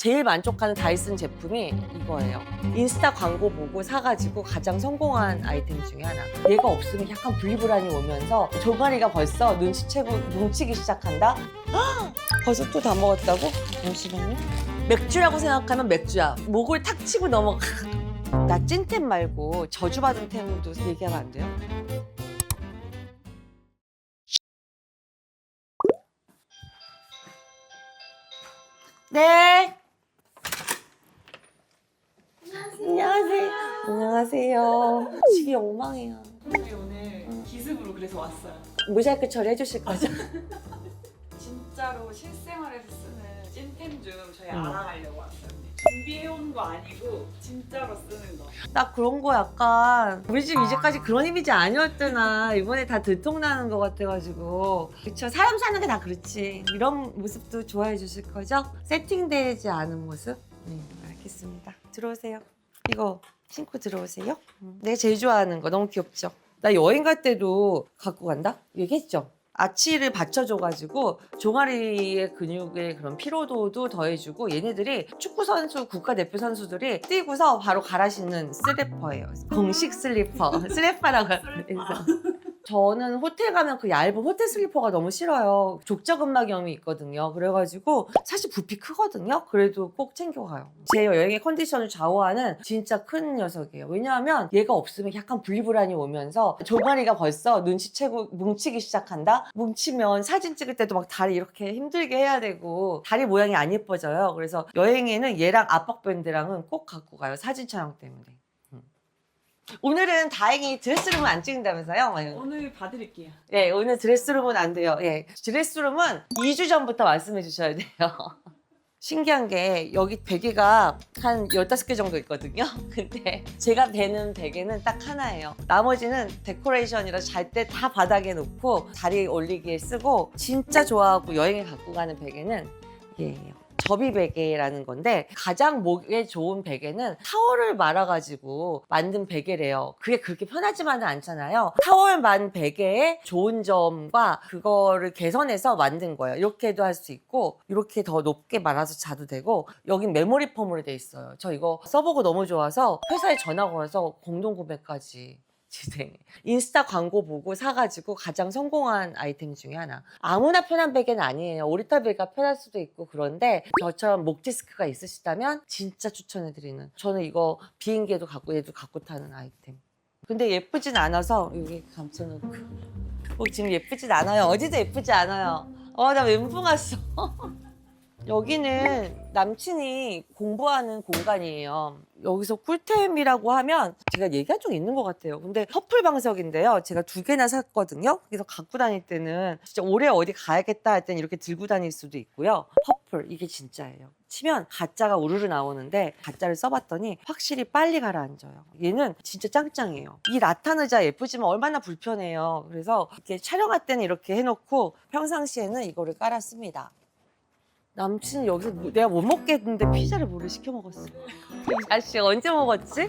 제일 만족하는 다이슨 제품이 이거예요. 인스타 광고 보고 사가지고 가장 성공한 아이템 중에 하나. 얘가 없으면 약간 분리불안이 오면서 종아리가 벌써 눈치채고 뭉치기 시작한다? 벌써 또 다 먹었다고? 잠시만요. 맥주라고 생각하면 맥주야. 목을 탁 치고 넘어가. 나 찐템 말고 저주받은 템도 얘기하면 안 돼요? 네. 안녕하세요. 안녕하세요. 집이 엉망이야. 저희 오늘 기습으로 그래서 왔어요. 모자이크 처리해 주실 거죠? 진짜로 실생활에서 쓰는 찐템 중 저희 알아가려고 왔어요. 준비해온 거 아니고 진짜로 쓰는 거. 나 그런 거 약간 우리 집 이제까지 그런 이미지 아니었더나 이번에 다 들통나는 것 같아가지고. 그쵸, 사람 사는 게 다 그렇지. 이런 모습도 좋아해 주실 거죠? 세팅되지 않은 모습? 네, 알겠습니다. 들어오세요. 이거 신고 들어오세요. 내가 제일 좋아하는 거 너무 귀엽죠? 나 여행 갈 때도 갖고 간다? 얘기했죠? 아치를 받쳐줘가지고 종아리의 근육의 그런 피로도도 더해주고, 얘네들이 축구 선수, 국가대표 선수들이 뛰고서 바로 갈아 신는 슬리퍼예요. 공식 슬리퍼. 슬리퍼라고 해서. 저는 호텔 가면 그 얇은 호텔 슬리퍼가 너무 싫어요. 족저근막염이 있거든요. 그래가지고 사실 부피 크거든요. 그래도 꼭 챙겨가요. 제 여행의 컨디션을 좌우하는 진짜 큰 녀석이에요. 왜냐하면 얘가 없으면 약간 분리불안이 오면서 종아리가 벌써 눈치채고 뭉치기 시작한다? 뭉치면 사진 찍을 때도 막 다리 이렇게 힘들게 해야 되고 다리 모양이 안 예뻐져요. 그래서 여행에는 얘랑 압박밴드랑은 꼭 갖고 가요. 사진 촬영 때문에. 오늘은 다행히 드레스룸은 안 찍는다면서요? 오늘 봐드릴게요. 예, 오늘 드레스룸은 안 돼요. 예, 드레스룸은 2주 전부터 말씀해 주셔야 돼요. 신기한 게 여기 베개가 한 15개 정도 있거든요. 근데 제가 베는 베개는 딱 하나예요. 나머지는 데코레이션이라 잘 때 다 바닥에 놓고 다리에 올리기에 쓰고, 진짜 좋아하고 여행에 갖고 가는 베개는 얘예요. 접이 베개라는 건데, 가장 목에 좋은 베개는 타월을 말아가지고 만든 베개래요. 그게 그렇게 편하지만은 않잖아요. 타월만 베개의 좋은 점과 그거를 개선해서 만든 거예요. 이렇게도 할 수 있고, 이렇게 더 높게 말아서 자도 되고, 여긴 메모리 폼으로 돼 있어요. 저 이거 써보고 너무 좋아서 회사에 전화 걸어서 공동 구매까지 진행. 인스타 광고 보고 사가지고 가장 성공한 아이템 중에 하나. 아무나 편한 베개는 아니에요. 오리털 베개가 편할 수도 있고, 그런데 저처럼 목 디스크가 있으시다면 진짜 추천해드리는. 저는 이거 비행기에도 갖고 얘도 갖고 타는 아이템. 근데 예쁘진 않아서 여기 감춰놓고. 지금 예쁘진 않아요. 어디도 예쁘지 않아요. 나 멘붕 왔어. 여기는 남친이 공부하는 공간이에요. 여기서 꿀템이라고 하면 제가 얘기한 적 있는 것 같아요. 근데 퍼플 방석인데요. 제가 2개나 샀거든요. 그래서 갖고 다닐 때는 진짜 올해 어디 가야겠다 할 때는 이렇게 들고 다닐 수도 있고요. 퍼플, 이게 진짜예요. 치면 가짜가 우르르 나오는데, 가짜를 써봤더니 확실히 빨리 가라앉아요. 얘는 진짜 짱짱해요. 이 라탄 의자 예쁘지만 얼마나 불편해요. 그래서 이렇게 촬영할 때는 이렇게 해놓고 평상시에는 이거를 깔았습니다. 남친은 여기서 내가 못 먹겠는데 피자를 뭐를 시켜 먹었어. 이 자식 언제 먹었지?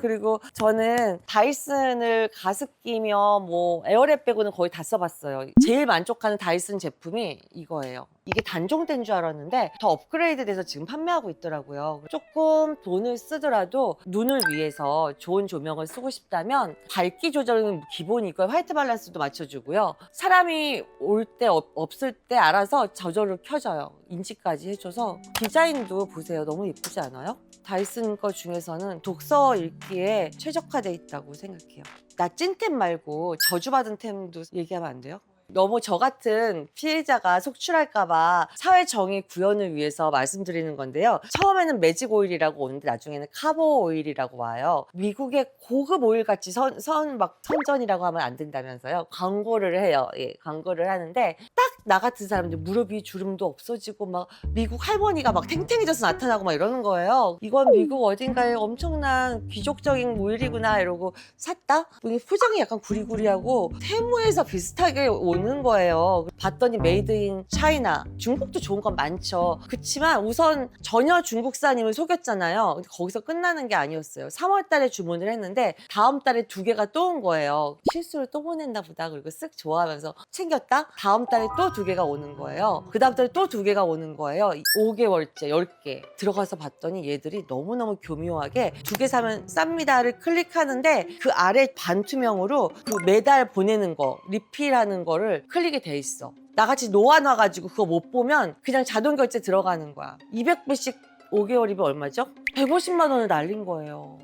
그리고 저는 다이슨을 가습기며 뭐 에어랩 빼고는 거의 다 써봤어요. 제일 만족하는 다이슨 제품이 이거예요. 이게 단종된 줄 알았는데 더 업그레이드 돼서 지금 판매하고 있더라고요. 조금 돈을 쓰더라도 눈을 위해서 좋은 조명을 쓰고 싶다면 밝기 조절은 기본이고요. 화이트 밸런스도 맞춰주고요. 사람이 올 때 없을 때 알아서 저절로 켜져요. 인지까지 해줘서. 디자인도 보세요. 너무 예쁘지 않아요? 다이슨 거 중에서는 독서 읽기에 최적화돼 있다고 생각해요. 나 찐템 말고 저주받은 템도 얘기하면 안 돼요? 너무 저 같은 피해자가 속출할까봐 사회 정의 구현을 위해서 말씀드리는 건데요. 처음에는 매직 오일이라고 오는데 나중에는 카보 오일이라고 와요. 미국의 고급 오일 같이 선전이라고 하면 안 된다면서요. 광고를 해요. 예, 광고를 하는데 딱 나 같은 사람들 무릎이 주름도 없어지고 막 미국 할머니가 막 탱탱해져서 나타나고 막 이러는 거예요. 이건 미국 어딘가에 엄청난 귀족적인 오일이구나 이러고 샀다? 포장이 약간 구리구리하고 테무에서 비슷하게 온 오는 거예요. 봤더니 메이드 인 차이나. 중국도 좋은 건 많죠. 그치만 우선 전혀 중국산임을 속였잖아요. 근데 거기서 끝나는 게 아니었어요. 3월 달에 주문을 했는데 다음 달에 2개가 또 온 거예요. 실수를 또 보냈나 보다. 그리고 쓱 좋아하면서 챙겼다. 다음 달에 또 2개가 오는 거예요. 그 다음 달에 또 2개가 오는 거예요. 5개월째 10개. 들어가서 봤더니 얘들이 너무너무 교묘하게 2개 사면 쌉니다를 클릭하는데 그 아래 반투명으로 그 매달 보내는 거, 리필하는 거를 클릭이 돼 있어. 나같이 놓아놔가지고 그거 못 보면 그냥 자동 결제 들어가는 거야. 200불씩 5개월이면 얼마죠? 150만 원을 날린 거예요.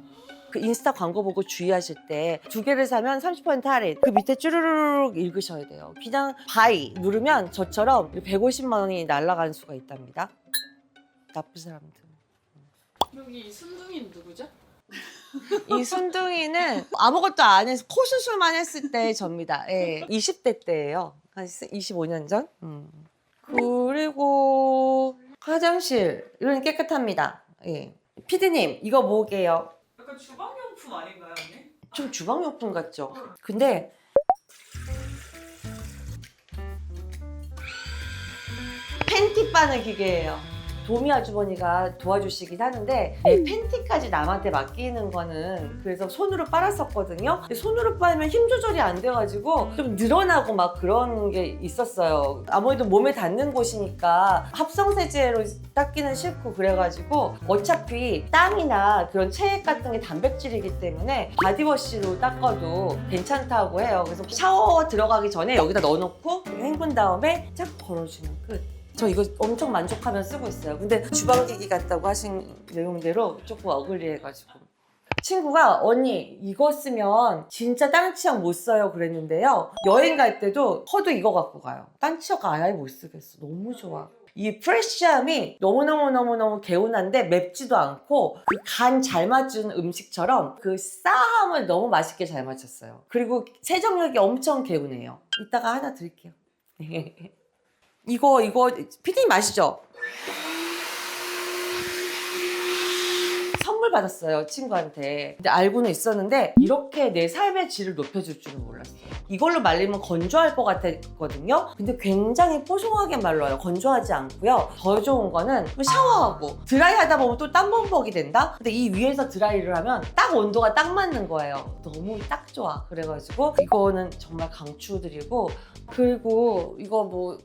그 인스타 광고 보고 주의하실 때 2개를 사면 30% 할인. 그 밑에 쭈르르륵 읽으셔야 돼요. 그냥 바이 누르면 저처럼 150만 원이 날아가는 수가 있답니다. 나쁜 사람들. 여기 순둥이는 누구죠? 이 순둥이는 아무것도 안 해서 코 수술만 했을 때 접니다. 예. 20대 때예요. 한 25년 전. 그리고 화장실 이건 깨끗합니다. 예. 피디님 이거 뭐게요? 약간 주방용품 아닌가요, 언니? 좀 주방용품 같죠? 근데 팬티 빠는 기계예요. 도미 아주머니가 도와주시긴 하는데 내 팬티까지 남한테 맡기는 거는 그래서 손으로 빨았었거든요. 근데 손으로 빨면 힘 조절이 안 돼가지고 좀 늘어나고 막 그런 게 있었어요. 아무래도 몸에 닿는 곳이니까 합성세제로 닦기는 싫고 그래가지고 어차피 땀이나 그런 체액 같은 게 단백질이기 때문에 바디워시로 닦아도 괜찮다고 해요. 그래서 샤워 들어가기 전에 여기다 넣어놓고 헹군 다음에 쫙 걸어주면 끝. 저 이거 엄청 만족하며 쓰고 있어요. 근데 주방기기 같다고 하신 내용대로 조금 어글리해가지고. 친구가 언니 이거 쓰면 진짜 딴 치약 못 써요 그랬는데요. 여행 갈 때도 허도 이거 갖고 가요. 딴 치약 아예 못 쓰겠어. 너무 좋아. 이 프레쉬함이 너무너무 개운한데 맵지도 않고 그 간 잘 맞춘 음식처럼 그 싸함을 너무 맛있게 잘 맞췄어요. 그리고 세정력이 엄청 개운해요. 이따가 하나 드릴게요. 이거 피디님 아시죠? 선물 받았어요 친구한테. 근데 알고는 있었는데 이렇게 내 삶의 질을 높여줄 줄은 몰랐어요. 이걸로 말리면 건조할 것 같았거든요. 근데 굉장히 뽀송하게 말라요. 건조하지 않고요. 더 좋은 거는 샤워하고 드라이 하다 보면 또 땀범벅이 된다? 근데 이 위에서 드라이를 하면 딱 온도가 딱 맞는 거예요. 너무 딱 좋아. 그래가지고 이거는 정말 강추드리고. 그리고 이거 뭐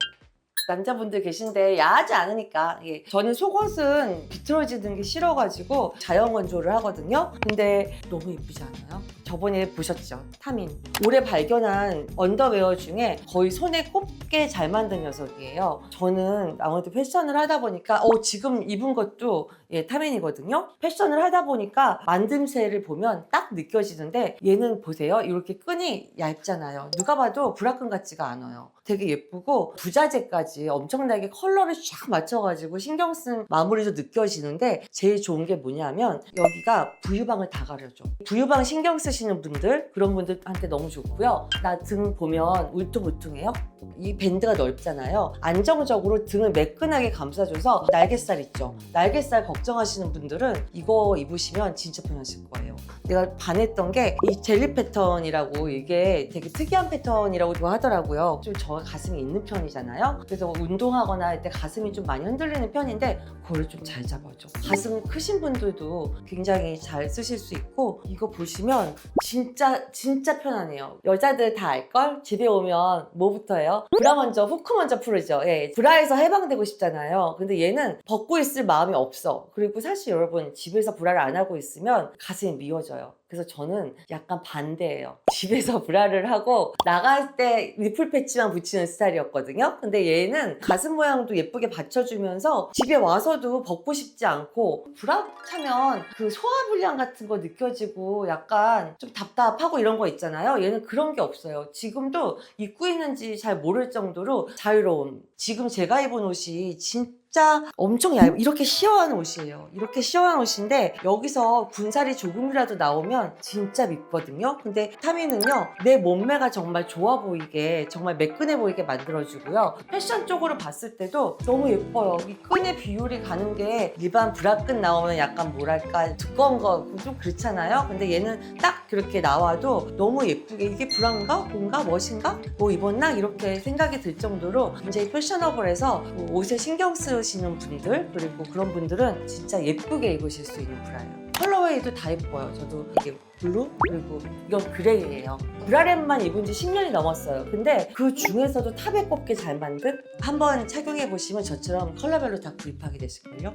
남자분들 계신데 야하지 않으니까. 예. 저는 속옷은 비틀어지는 게 싫어가지고 자연 건조를 하거든요. 근데 너무 예쁘지 않아요? 저번에 보셨죠? 타민. 올해 발견한 언더웨어 중에 거의 손에 꼽게 잘 만든 녀석이에요. 저는 아무래도 패션을 하다 보니까 지금 입은 것도 타민이거든요. 패션을 하다 보니까 만듦새를 보면 딱 느껴지는데 얘는 보세요. 이렇게 끈이 얇잖아요. 누가 봐도 브라끈 같지가 않아요. 되게 예쁘고 부자재까지 엄청나게 컬러를 쫙 맞춰가지고 신경 쓴 마무리도 느껴지는데 제일 좋은 게 뭐냐면 여기가 부유방을 다 가려줘. 부유방 신경 쓰시는 분들 그런 분들한테 너무 좋고요. 나 등 보면 울퉁불퉁해요. 이 밴드가 넓잖아요. 안정적으로 등을 매끈하게 감싸줘서 날개살 있죠. 날개살 걱정하시는 분들은 이거 입으시면 진짜 편하실 거예요. 내가 반했던 게 이 젤리 패턴이라고 이게 되게 특이한 패턴이라고 하더라고요. 좀 저 가슴이 있는 편이잖아요. 그래서 운동하거나 할 때 가슴이 좀 많이 흔들리는 편인데 그거를 좀 잘 잡아줘. 가슴 크신 분들도 굉장히 잘 쓰실 수 있고 이거 보시면 진짜 편하네요. 여자들 다 알걸? 집에 오면 뭐부터 해요? 브라 먼저 후크 먼저 풀으죠. 예, 브라에서 해방되고 싶잖아요. 근데 얘는 벗고 있을 마음이 없어. 그리고 사실 여러분 집에서 브라를 안 하고 있으면 가슴이 미워져요. 그래서 저는 약간 반대예요. 집에서 브라를 하고 나갈 때 니플 패치만 붙이는 스타일이었거든요. 근데 얘는 가슴 모양도 예쁘게 받쳐주면서 집에 와서도 벗고 싶지 않고 브라 차면 그 소화불량 같은 거 느껴지고 약간 좀 답답하고 이런 거 있잖아요. 얘는 그런 게 없어요. 지금도 입고 있는지 잘 모를 정도로 자유로움. 지금 제가 입은 옷이 진짜 진짜 엄청 얇은 이렇게 시원한 옷이에요. 이렇게 시원한 옷인데 여기서 군살이 조금이라도 나오면 진짜 밉거든요. 근데 타미는요 내 몸매가 정말 좋아 보이게 정말 매끈해 보이게 만들어주고요. 패션 쪽으로 봤을 때도 너무 예뻐요. 이 끈의 비율이 가는 게 일반 브라끈 나오면 약간 뭐랄까 두꺼운 거 좀 그렇잖아요. 근데 얘는 딱 그렇게 나와도 너무 예쁘게 이게 브라인가? 뭔가? 멋인가? 뭐 입었나? 이렇게 생각이 들 정도로 굉장히 패셔너블해서 뭐 옷에 신경 쓰시는 분들 그리고 그런 분들은 진짜 예쁘게 입으실 수 있는 브라예요. 컬러웨이도 다 예뻐요. 저도 이게 블루 그리고 이건 그레이예요. 브라렘만 입은 지 10년이 넘었어요. 근데 그 중에서도 탑에 꼽게 잘 만든 한번 착용해 보시면 저처럼 컬러별로 다 구입하게 되실걸요.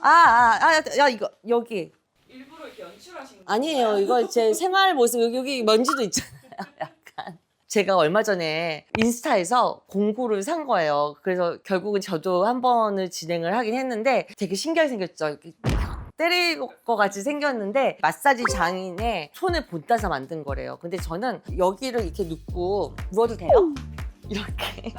야 이거 여기 일부러 이렇게 연출하신 거 아니에요. 이거 제 생활 모습 여기 먼지도 있잖아요. 약간. 제가 얼마 전에 인스타에서 공구를 산 거예요. 그래서 결국은 저도 한 번을 진행을 하긴 했는데 되게 신기하게 생겼죠. 이렇게 때릴 것 같이 생겼는데 마사지 장인의 손을 본따서 만든 거래요. 근데 저는 여기를 이렇게 눕고 누워도 돼요? 이렇게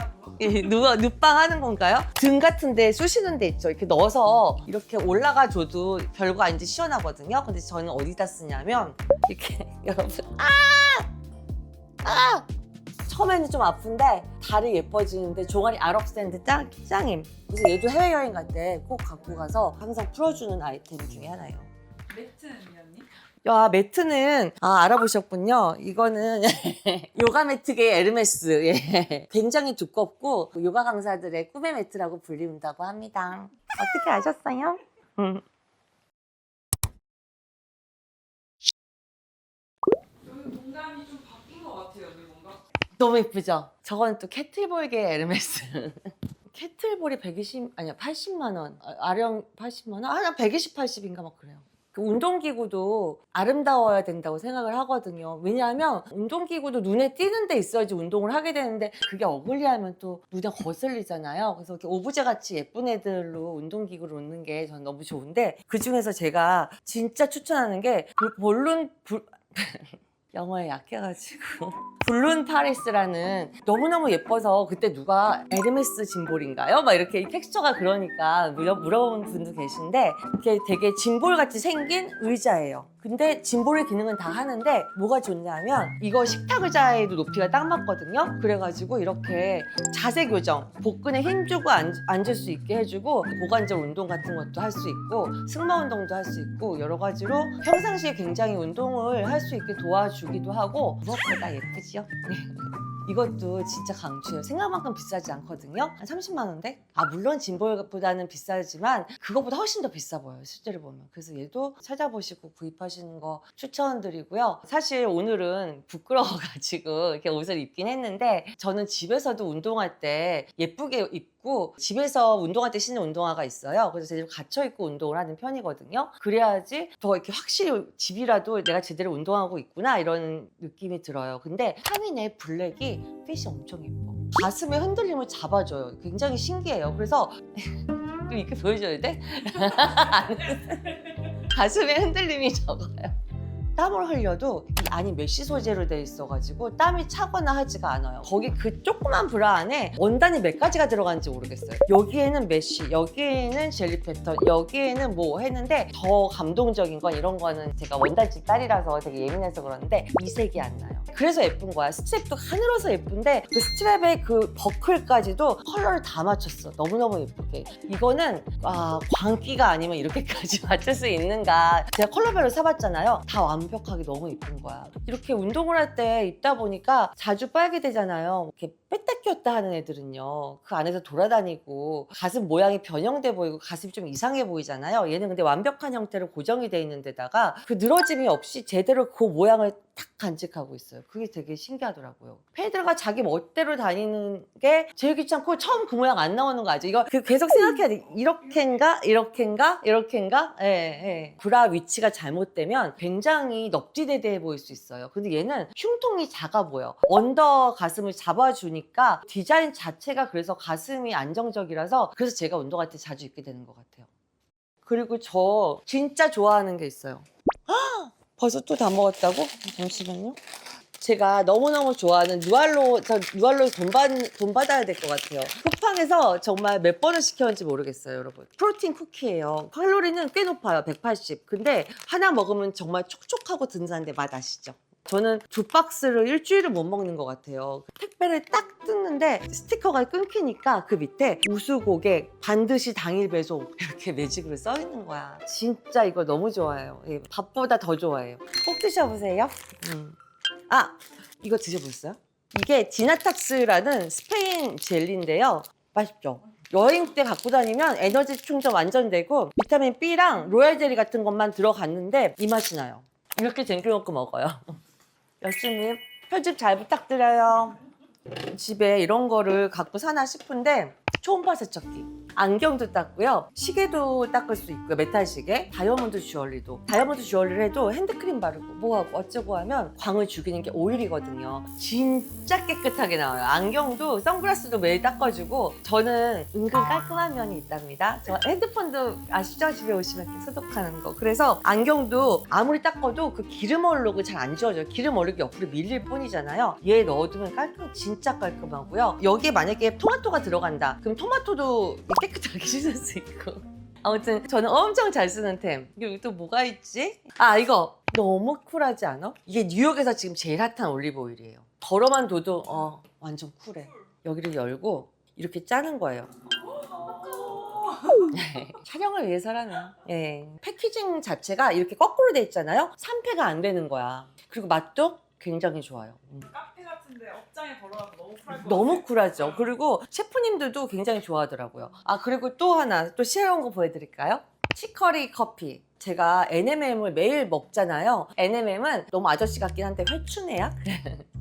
눕방 하는 건가요? 등 같은 데 쑤시는 데 있죠. 이렇게 넣어서 이렇게 올라가 줘도 별거 아닌지 시원하거든요. 근데 저는 어디다 쓰냐면 이렇게 여러분 처음에는 좀 아픈데 다리 예뻐지는데 종아리 알 없애는데 짱임. 그래서 얘도 해외여행 갈 때 꼭 갖고 가서 항상 풀어주는 아이템 중에 하나예요. 매트는 언니? 야, 매트는 알아보셨군요. 이거는 요가 매트계의 에르메스. 예. 굉장히 두껍고 요가 강사들의 꿈의 매트라고 불린다고 합니다. 어떻게 아셨어요? 여기 공간이 좀 바뀐 것 같아요, 언니 뭔가? 너무 예쁘죠? 저건 또 캐틀볼계의 에르메스. 캐틀볼이 120, 아니야 80만 원. 아령 80만 원? 한 120, 80인가 막 그래요. 그 운동기구도 아름다워야 된다고 생각을 하거든요. 왜냐하면 운동기구도 눈에 띄는 데 있어야지 운동을 하게 되는데 그게 어글리하면 또 눈에 거슬리잖아요. 그래서 이렇게 오브제 같이 예쁜 애들로 운동기구를 놓는 게 저는 너무 좋은데 그 중에서 제가 진짜 추천하는 게 영어에 약해가지고 블룬 파리스라는 너무너무 예뻐서 그때 누가 에르메스 짐볼인가요? 막 이렇게 텍스처가 그러니까 물어본 분도 계신데 이게 되게 짐볼같이 생긴 의자예요. 근데 짐볼의 기능은 다 하는데 뭐가 좋냐면 이거 식탁 의자에도 높이가 딱 맞거든요. 그래가지고 이렇게 자세 교정, 복근에 힘 주고 앉을 수 있게 해주고 고관절 운동 같은 것도 할 수 있고 승마 운동도 할 수 있고 여러 가지로 평상시에 굉장히 운동을 할 수 있게 도와주기도 하고 무엇보다 예쁘지요? 이것도 진짜 강추해요. 생각만큼 비싸지 않거든요. 한 30만 원대? 물론 짐볼보다는 비싸지만 그거보다 훨씬 더 비싸 보여요. 실제로 보면. 그래서 얘도 찾아보시고 구입하시는 거 추천드리고요. 사실 오늘은 부끄러워가지고 이렇게 옷을 입긴 했는데 저는 집에서도 운동할 때 예쁘게 입고 집에서 운동할 때 신는 운동화가 있어요. 그래서 제가 갇혀 입고 운동을 하는 편이거든요. 그래야지 더 이렇게 확실히 집이라도 내가 제대로 운동하고 있구나 이런 느낌이 들어요. 근데 타민의 블랙이 핏이 엄청 예뻐. 가슴의 흔들림을 잡아줘요. 굉장히 신기해요. 그래서 이렇게 보여줘야 돼? 가슴의 흔들림이 적어요. 땀을 흘려도 이 안이 메쉬 소재로 돼 있어가지고 땀이 차거나 하지가 않아요. 거기 그 조그만 브라 안에 원단이 몇 가지가 들어가는지 모르겠어요. 여기에는 메쉬, 여기에는 젤리 패턴, 여기에는 뭐 했는데 더 감동적인 건 이런 거는 제가 원단집 딸이라서 되게 예민해서 그러는데 이색이 안 나요. 그래서 예쁜 거야. 스트랩도 가늘어서 예쁜데 그 스트랩의 그 버클까지도 컬러를 다 맞췄어. 너무너무 예쁘게. 이거는 광기가 아니면 이렇게까지 맞출 수 있는가. 제가 컬러별로 사봤잖아요. 다 완벽하게 너무 예쁜 거야. 이렇게 운동을 할 때 입다 보니까 자주 빨게 되잖아요. 이렇게 뺐다 꼈다 하는 애들은요. 그 안에서 돌아다니고 가슴 모양이 변형돼 보이고 가슴이 좀 이상해 보이잖아요. 얘는 근데 완벽한 형태로 고정이 돼 있는 데다가 그 늘어짐이 없이 제대로 그 모양을 딱 간직하고 있어요. 그게 되게 신기하더라고요. 패드가 자기 멋대로 다니는 게 제일 귀찮고 처음 그 모양 안 나오는 거 알죠? 이거 계속 생각해야 돼. 이렇게인가? 이렇게인가? 이렇게인가? 예. 브라 위치가 잘못되면 굉장히 넙디대대해 보일 수 있어요. 근데 얘는 흉통이 작아 보여. 언더 가슴을 잡아주니까 디자인 자체가 그래서 가슴이 안정적이라서 그래서 제가 운동할 때 자주 입게 되는 것 같아요. 그리고 저 진짜 좋아하는 게 있어요. 벌써 또 다 먹었다고? 잠시만요. 제가 너무너무 좋아하는 누알로, 저 누알로에 돈 받아야 될 것 같아요. 쿠팡에서 정말 몇 번을 시켰는지 모르겠어요, 여러분. 프로틴 쿠키예요. 칼로리는 꽤 높아요, 180. 근데 하나 먹으면 정말 촉촉하고 든든한데 맛 아시죠? 저는 2박스를 일주일을 못 먹는 것 같아요. 택배를 딱 뜯는데 스티커가 끊기니까 그 밑에 우수 고객 반드시 당일 배송 이렇게 매직으로 써 있는 거야. 진짜 이거 너무 좋아해요. 예, 밥보다 더 좋아해요. 꼭 드셔보세요. 아, 이거 드셔보셨어요? 이게 디나탁스라는 스페인 젤리인데요. 맛있죠? 여행 때 갖고 다니면 에너지 충전 완전 되고 비타민 B랑 로얄 젤리 같은 것만 들어갔는데 이 맛이 나요. 이렇게 쟁겨놓고 먹어요. 여수님, 편집 잘 부탁드려요. 집에 이런 거를 갖고 사나 싶은데 초음파 세척기, 안경도 닦고요, 시계도 닦을 수 있고요, 메탈 시계, 다이아몬드 주얼리도. 다이아몬드 주얼리를 해도 핸드크림 바르고 뭐하고 어쩌고 하면 광을 죽이는 게 오일이거든요. 진짜 깨끗하게 나와요. 안경도 선글라스도 매일 닦아주고 저는 은근 깔끔한 면이 있답니다. 저 핸드폰도 아시죠? 집에 오시면 이렇게 소독하는 거. 그래서 안경도 아무리 닦아도 그 기름 얼룩이 잘 안 지워져요. 기름 얼룩이 옆으로 밀릴 뿐이잖아요. 얘 넣어두면 진짜 깔끔하고요. 여기에 만약에 토마토가 들어간다. 그럼 토마토도 깨끗하게 씻을 수 있고. 아무튼 저는 엄청 잘 쓰는 템. 여기 또 뭐가 있지? 아, 이거 너무 쿨하지 않아? 이게 뉴욕에서 지금 제일 핫한 올리브 오일이에요. 덜어만 둬도 완전 쿨해. 여기를 열고 이렇게 짜는 거예요. 촬영을 위해서라면. 예. 패키징 자체가 이렇게 거꾸로 돼 있잖아요. 산패가 안 되는 거야. 그리고 맛도 굉장히 좋아요. 카페 같은데 업장에 걸어가면 너무 쿨할 것 너무 같아요. 쿨하죠. 그리고 셰프님들도 굉장히 좋아하더라고요. 아, 그리고 또 하나 또 시원한 거 보여드릴까요? 치커리 커피. 제가 NMM을 매일 먹잖아요. NMM은 너무 아저씨 같긴 한데 회춘해야?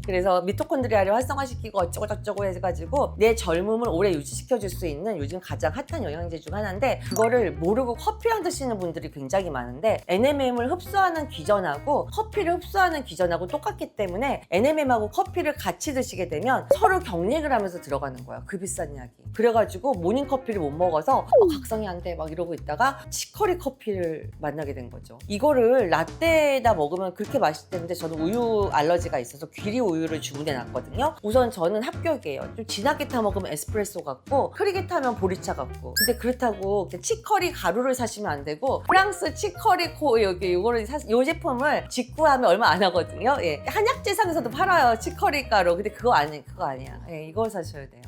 그래서 미토콘드리아를 활성화시키고 어쩌고 저쩌고 해가지고 내 젊음을 오래 유지시켜줄 수 있는 요즘 가장 핫한 영양제 중 하나인데, 그거를 모르고 커피랑 드시는 분들이 굉장히 많은데 NMM을 흡수하는 기전하고 커피를 흡수하는 기전하고 똑같기 때문에 NMM하고 커피를 같이 드시게 되면 서로 경쟁을 하면서 들어가는 거야. 그 비싼 약이. 그래가지고 모닝커피를 못 먹어서 각성이 안 돼 막 이러고 있다가 치커리 커피를 만나게 된 거죠. 이거를 라떼에다 먹으면 그렇게 맛있대는데 저는 우유 알러지가 있어서 귀리 우유를 주문해 놨거든요. 우선 저는 합격이에요. 좀 진하게 타 먹으면 에스프레소 같고 흐리게 타면 보리차 같고. 근데 그렇다고 치커리 가루를 사시면 안 되고 프랑스 치커리 여기 이거를 이 제품을 직구하면 얼마 안 하거든요. 예. 한약재상에서도 팔아요, 치커리 가루. 근데 그거 아니야. 예, 이걸 사셔야 돼요.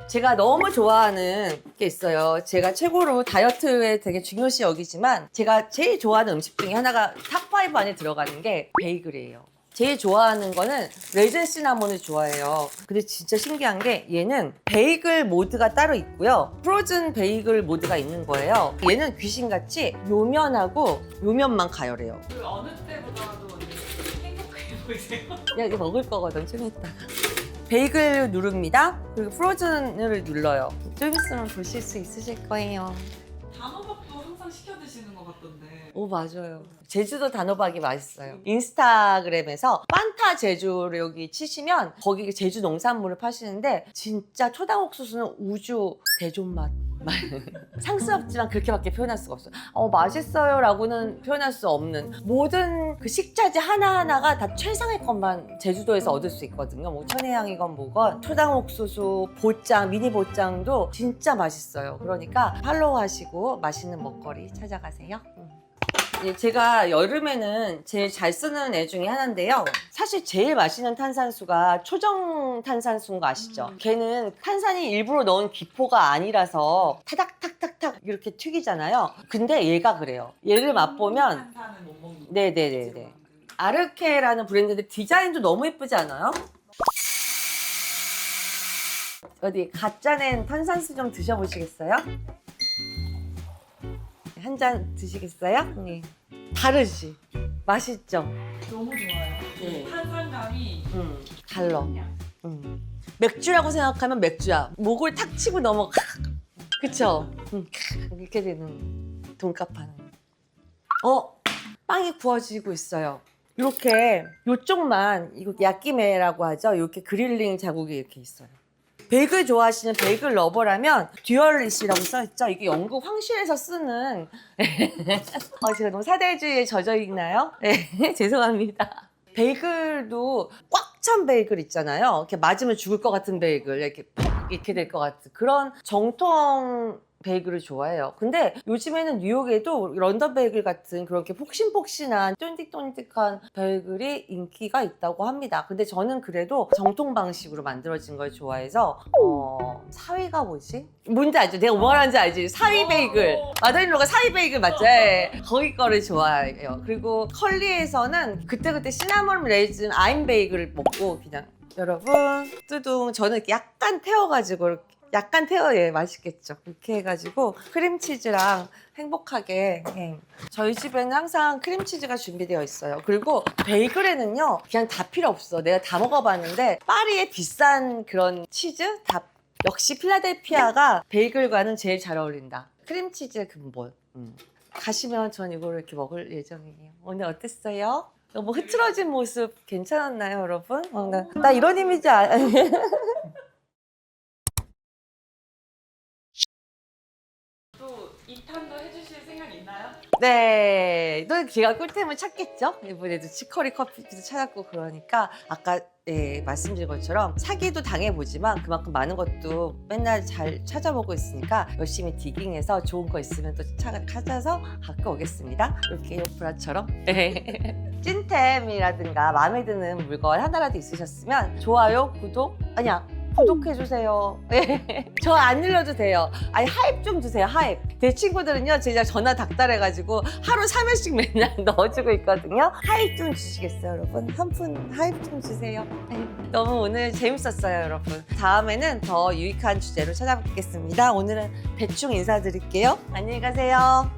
제가 너무 좋아하는 게 있어요. 제가 최고로 다이어트에 되게 중요시 여기지만 제가 제일 좋아하는 음식 중에 하나가 탑5 안에 들어가는 게 베이글이에요. 제일 좋아하는 거는 레진 시나몬을 좋아해요. 근데 진짜 신기한 게 얘는 베이글 모드가 따로 있고요. 프로즌 베이글 모드가 있는 거예요. 얘는 귀신같이 요면만 가열해요. 그 어느 때보다도 행복해 보이세요? 야, 이거 먹을 거거든, 좀 이따가. 베이글 누릅니다. 그리고 프로즌을 눌러요. 좀 있으면 보실 수 있으실 거예요. 단호박도 항상 시켜 드시는 것 같던데. 오, 맞아요. 제주도 단호박이 맛있어요. 인스타그램에서 판타 제주를 여기 치시면 거기 제주 농산물을 파시는데 진짜 초당 옥수수는 우주 대존 맛. 상스럽지만 그렇게밖에 표현할 수가 없어요. 맛있어요 라고는 표현할 수 없는, 모든 그 식자재 하나하나가 다 최상의 것만 제주도에서 얻을 수 있거든요. 뭐 천혜향이건 뭐건 초당 옥수수, 보짱, 미니 보짱도 진짜 맛있어요. 그러니까 팔로우 하시고 맛있는 먹거리 찾아가세요. 제가 여름에는 제일 잘 쓰는 애 중에 하나인데요. 사실 제일 맛있는 탄산수가 초정 탄산수인 거 아시죠? 걔는 탄산이 일부러 넣은 기포가 아니라서 타닥탁탁탁 이렇게 튀기잖아요. 근데 얘가 그래요. 얘를 맛보면 탄산은 못 먹는 거. 네네네네. 아르케라는 브랜드인데 디자인도 너무 예쁘지 않아요? 어디 가짜낸 탄산수 좀 드셔보시겠어요? 한 잔 드시겠어요? 네. 다르지? 맛있죠? 너무 좋아요. 네. 탄산감이 달라. 맥주라고 생각하면 맥주야. 목을 탁 치고 넘어가. 그쵸? 이렇게 되는 돈값하는. 빵이 구워지고 있어요. 이렇게 요쪽만, 이거 야끼메라고 하죠. 이렇게 그릴링 자국이 이렇게 있어요. 베이글 좋아하시는 베이글 러버라면 듀얼릿이라고 써있죠. 이게 영국 황실에서 쓰는 제가 너무 사대주의에 젖어 있나요? 네, 죄송합니다. 베이글도 꽉 찬 베이글 있잖아요. 이렇게 맞으면 죽을 것 같은 베이글, 이렇게 퍽 이렇게 될 것 같은 그런 정통 베이글을 좋아해요. 근데 요즘에는 뉴욕에도 런던 베이글 같은 그렇게 폭신폭신한 쫀득쫀득한 베이글이 인기가 있다고 합니다. 근데 저는 그래도 정통 방식으로 만들어진 걸 좋아해서 사위가 뭐지? 뭔지 알죠? 내가 뭐 말하는지 알지? 사위 베이글. 마더인로가 사위 베이글 맞죠? 네. 거기 거를 좋아해요. 그리고 컬리에서는 그때그때 시나몬 레이즌 아임 베이글을 먹고 그냥 여러분 뚜둥 저는 이렇게 약간 태워가지고 이렇게 약간 태워야 맛있겠죠. 이렇게 해가지고 크림치즈랑 행복하게 저희 집에는 항상 크림치즈가 준비되어 있어요. 그리고 베이글에는요 그냥 다 필요 없어. 내가 다 먹어봤는데 파리의 비싼 그런 치즈 다 역시 필라델피아가 베이글과는 제일 잘 어울린다. 크림치즈의 근본. 가시면 전 이거를 이렇게 먹을 예정이에요. 오늘 어땠어요? 뭐 흐트러진 모습 괜찮았나요, 여러분? 나 이런 이미지 또 2탄도 해주실 생각 있나요? 네, 또 제가 꿀템을 찾겠죠? 이번에도 치커리 커피도 찾았고 그러니까 아까 말씀드린 것처럼 사기도 당해보지만 그만큼 많은 것도 맨날 잘 찾아보고 있으니까 열심히 디깅해서 좋은 거 있으면 또 찾아서 갖고 오겠습니다. 이렇게 브라처럼 찐템이라든가 마음에 드는 물건 하나라도 있으셨으면 좋아요, 구독, 구독해주세요. 저 안 눌러도 돼요. 하입 좀 주세요, 하입. 제 친구들은요, 제가 전화 닥달해가지고 하루 3회씩 맨날 넣어주고 있거든요. 하입 좀 주시겠어요, 여러분? 한 푼 하입 좀 주세요. 너무 오늘 재밌었어요, 여러분. 다음에는 더 유익한 주제로 찾아뵙겠습니다. 오늘은 대충 인사드릴게요. 안녕히 가세요.